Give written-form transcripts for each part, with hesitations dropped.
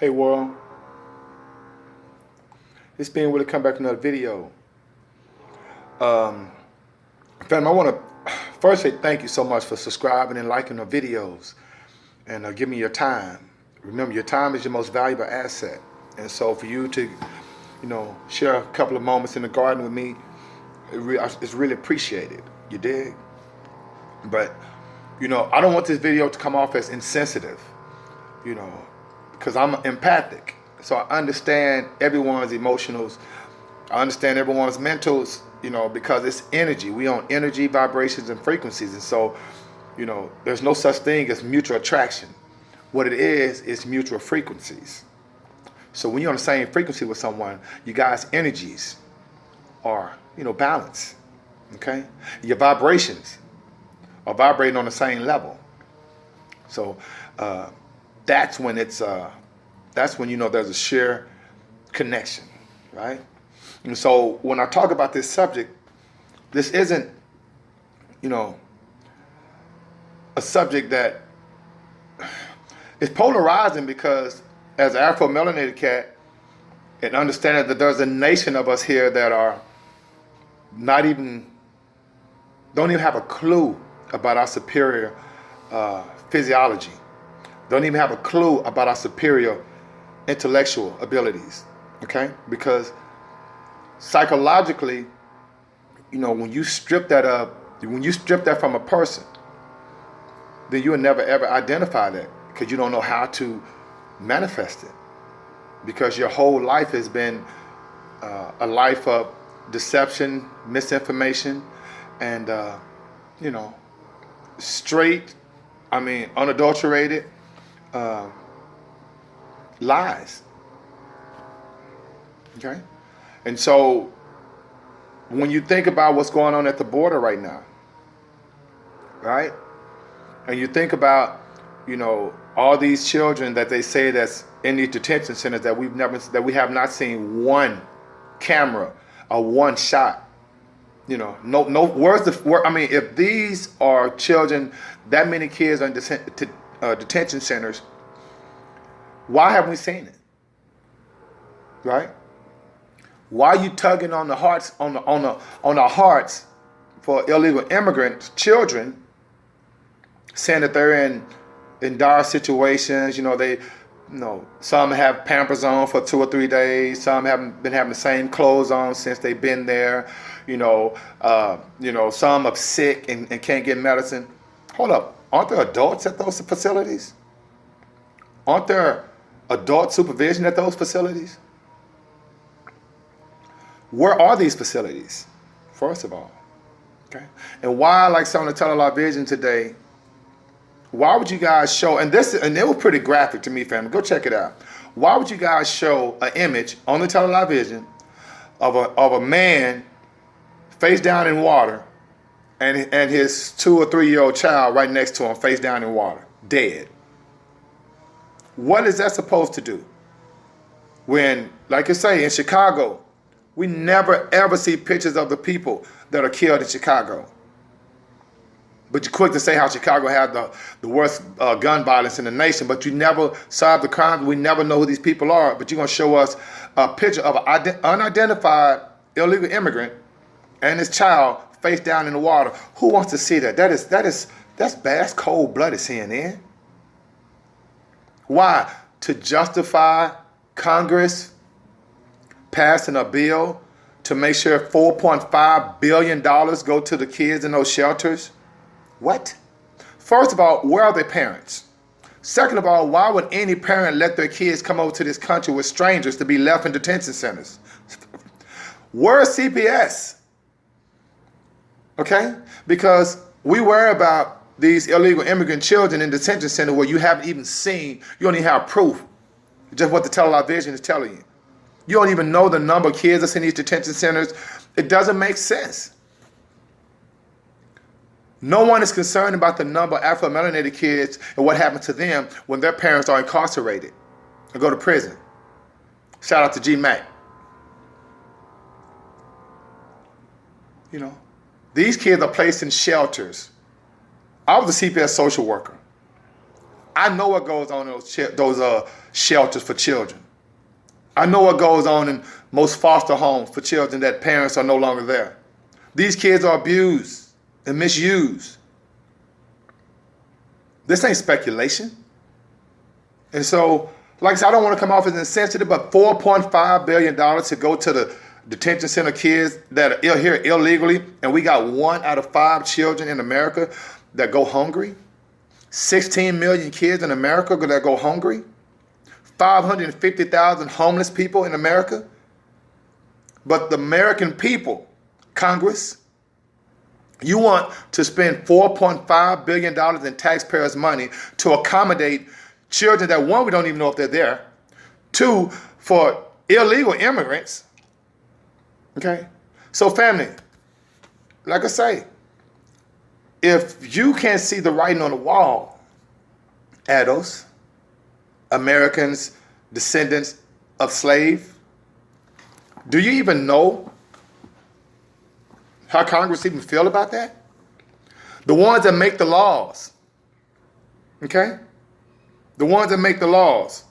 Hey world, it's being Willie come back to another video. Um, Fam, I want to first say thank you so much for subscribing and liking the videos and giving me your time. Remember, your time is your most valuable asset. And so for you to, share a couple of moments in the garden with me, it's really appreciated. You dig? But, I don't want this video to come off as insensitive, because I'm empathic. So I understand everyone's emotionals. I understand everyone's mentals, because it's energy. We own energy, vibrations, and frequencies. And so, there's no such thing as mutual attraction. What it is mutual frequencies. So when you're on the same frequency with someone, you guys' energies are, balanced. Okay? Your vibrations are vibrating on the same level. So that's when there's a sheer connection, right? And so when I talk about this subject, this isn't, a subject that is polarizing, because as an Afro-melanated cat, and understanding that there's a nation of us here that are don't even have a clue about our superior physiology, don't even have a clue about our superior intellectual abilities, okay? Because psychologically, when you strip that from a person, then you will never ever identify that, because you don't know how to manifest it, because your whole life has been a life of deception, misinformation, and unadulterated lies. Okay? And so when you think about what's going on at the border right now, right? And you think about, all these children that they say that's in these detention centers that we have not seen one camera or one shot. If these are children, that many kids are in detention centers, why haven't we seen it? Right? Why are you tugging on the hearts on the hearts for illegal immigrant children, saying that they're in dire situations? Some have Pampers on for 2 or 3 days. Some haven't been having the same clothes on since they've been there. Some are sick and can't get medicine. Hold up, aren't there adults at those facilities? Aren't there adult supervision at those facilities? Where are these facilities, first of all? Okay, and why, like some of the television today, why would you guys show, and it was pretty graphic to me, family, go check it out. Why would you guys show an image on the television of a man face down in water and his 2 or 3 year old child right next to him face down in water, dead? What is that supposed to do? When, like I say, in Chicago, we never ever see pictures of the people that are killed in Chicago. But you're quick to say how Chicago had the worst gun violence in the nation, but you never solve the crime. We never know who these people are, but you're going to show us a picture of an unidentified illegal immigrant and his child face down in the water. Who wants to see that? That's bad. That's cold-blooded CNN. Why? To justify Congress passing a bill to make sure $4.5 billion go to the kids in those shelters? What? First of all, where are their parents? Second of all, why would any parent let their kids come over to this country with strangers to be left in detention centers? Where's CPS? Okay? Because we worry about these illegal immigrant children in detention center where you haven't even seen, you don't even have proof, just what the television is telling you. You don't even know the number of kids that's in these detention centers. It doesn't make sense. No one is concerned about the number of Afro-melanated kids and what happens to them when their parents are incarcerated and go to prison. Shout out to G Mac. These kids are placed in shelters. I was a CPS social worker. I know what goes on in those shelters for children. I know what goes on in most foster homes for children that parents are no longer there. These kids are abused and misused. This ain't speculation. And so, like I said, I don't want to come off as insensitive, but $4.5 billion to go to the detention center kids that are here illegally, and we got 1 out of 5 children in America that go hungry. 16 million kids in America that go hungry. 550,000 homeless people in America. But the American people, Congress, you want to spend $4.5 billion in taxpayers' money to accommodate children that, one, we don't even know if they're there. 2, for illegal immigrants. Okay? So family, like I say, if you can't see the writing on the wall, adults, Americans, descendants of slaves, do you even know how Congress even feel about that? The ones that make the laws, okay? The ones that make the laws.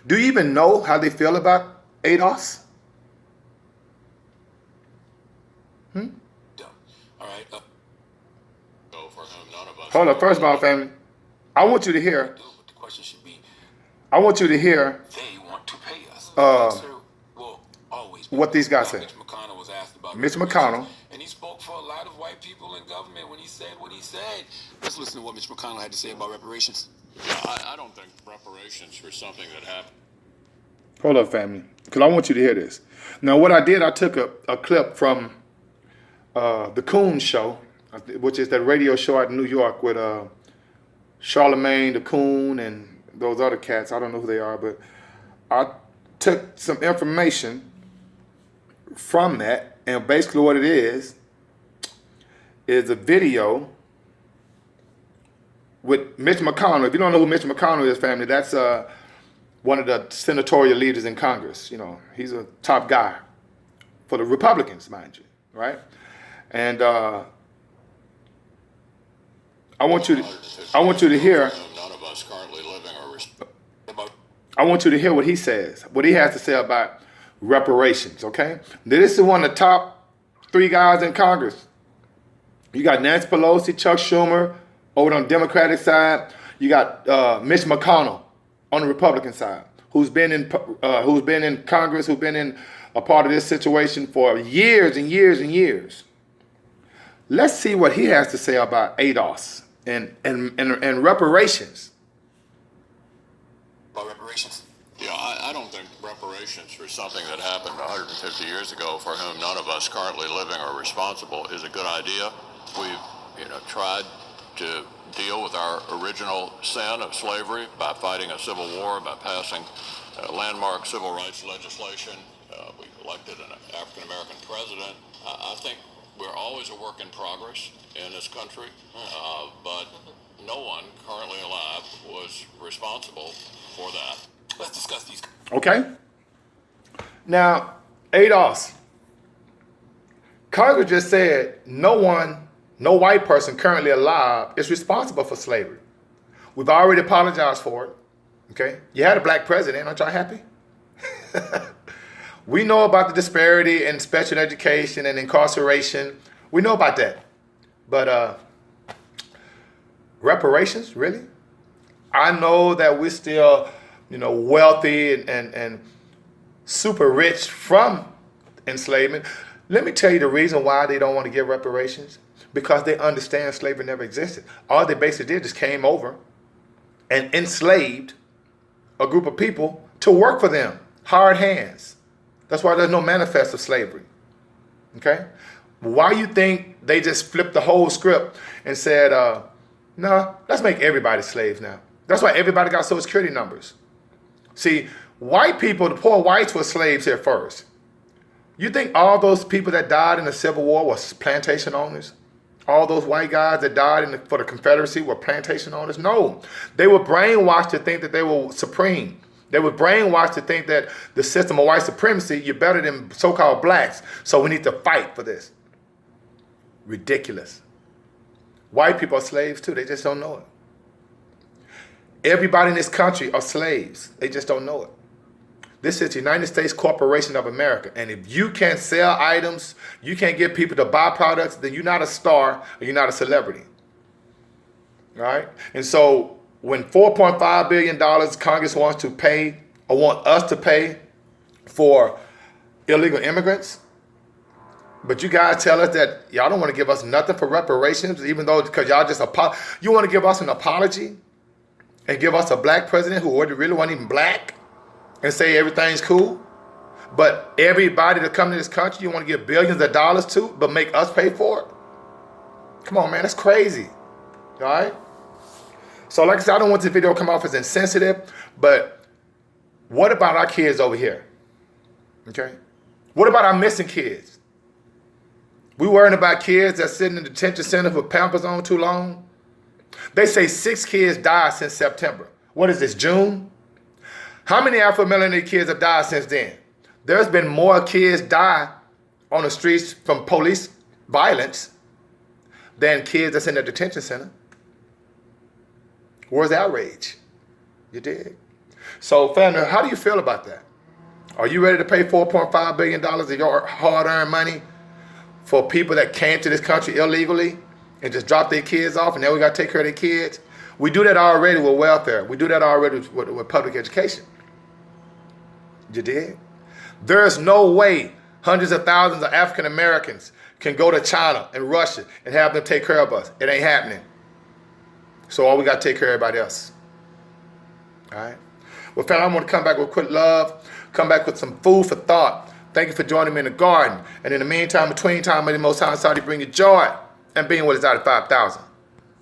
Do you even know how they feel about ADOS? All right. For whom none of us. Hold up. First of all, family, I want you to hear. The question should be. I want you to hear. They want to pay us. Will always. What these guys say. Mitch McConnell was asked about. Mitch McConnell. And he spoke for a lot of white people in government when he said what he said. Let's listen to what Mitch McConnell had to say about reparations. Yeah, I don't think reparations for something that happened. Hold up, family, because I want you to hear this. Now, what I did, I took a clip from the Coon Show, which is that radio show out in New York with Charlemagne, the Coon, and those other cats. I don't know who they are, but I took some information from that, and basically what it is a video with Mitch McConnell. If you don't know who Mitch McConnell is, family, that's one of the senatorial leaders in Congress. You know, he's a top guy for the Republicans, mind you, right? And I want you to hear. None of us currently living are I want you to hear what he says, what he has to say about reparations. Okay, this is one of the top 3 guys in Congress. You got Nancy Pelosi, Chuck Schumer over on the Democratic side. You got Mitch McConnell on the Republican side, who's been in Congress, who's been in a part of this situation for years and years and years. Let's see what he has to say about ADOS and reparations. About reparations. Yeah, I don't think reparations for something that happened 150 years ago for whom none of us currently living are responsible is a good idea. We've, tried to deal with our original sin of slavery by fighting a civil war, by passing landmark civil rights legislation. We elected an African-American president. I think we're always a work in progress in this country, but no one currently alive was responsible for that. Let's discuss these. Okay. Now, ADOS. Congress just said no white person currently alive is responsible for slavery. We've already apologized for it. Okay? You had a black president. Aren't y'all happy? We know about the disparity in special education and incarceration. We know about that. But reparations, really? I know that we're still, wealthy and super rich from enslavement. Let me tell you the reason why they don't want to give reparations. Because they understand slavery never existed. All they basically did is came over and enslaved a group of people to work for them. Hard hands. That's why there's no manifest of slavery. Okay? Why you think they just flipped the whole script and said, no, let's make everybody slaves now. That's why everybody got Social Security numbers. See, white people, the poor whites were slaves here first. You think all those people that died in the Civil War were plantation owners? All those white guys that died for the Confederacy were plantation owners? No. They were brainwashed to think that they were supreme. They were brainwashed to think that the system of white supremacy, you're better than so-called blacks, so we need to fight for this. Ridiculous. White people are slaves too, they just don't know it. Everybody in this country are slaves. They just don't know it. This is the United States Corporation of America. And if you can't sell items, you can't get people to buy products, then you're not a star or you're not a celebrity. All right? And so when $4.5 billion Congress wants to pay or want us to pay for illegal immigrants, but you guys tell us that y'all don't want to give us nothing for reparations, even though because y'all just you want to give us an apology and give us a black president who really wasn't even black and say everything's cool. But everybody that come to this country you want to give billions of dollars to, but make us pay for it? Come on, man, that's crazy. All right? So like I said, I don't want this video to come off as insensitive, but what about our kids over here? Okay? What about our missing kids? We worrying about kids that sitting in the detention center for Pampers on too long? They say 6 kids died since September. What is this, June? How many Afro-Melanated kids have died since then? There's been more kids die on the streets from police violence than kids that's in the detention center. Where's the outrage? You dig? So, family, how do you feel about that? Are you ready to pay $4.5 billion of your hard-earned money for people that came to this country illegally and just dropped their kids off and now we got to take care of their kids? We do that already with welfare. We do that already with public education. You dig? There's no way hundreds of thousands of African Americans can go to China and Russia and have them take care of us. It ain't happening. So all we got to take care of everybody else. All right? Well, family, I'm going to come back with quick love, come back with some food for thought. Thank you for joining me in the garden. And in the meantime, between time, may the Most High Saudi bring you joy and being what is out of 5,000.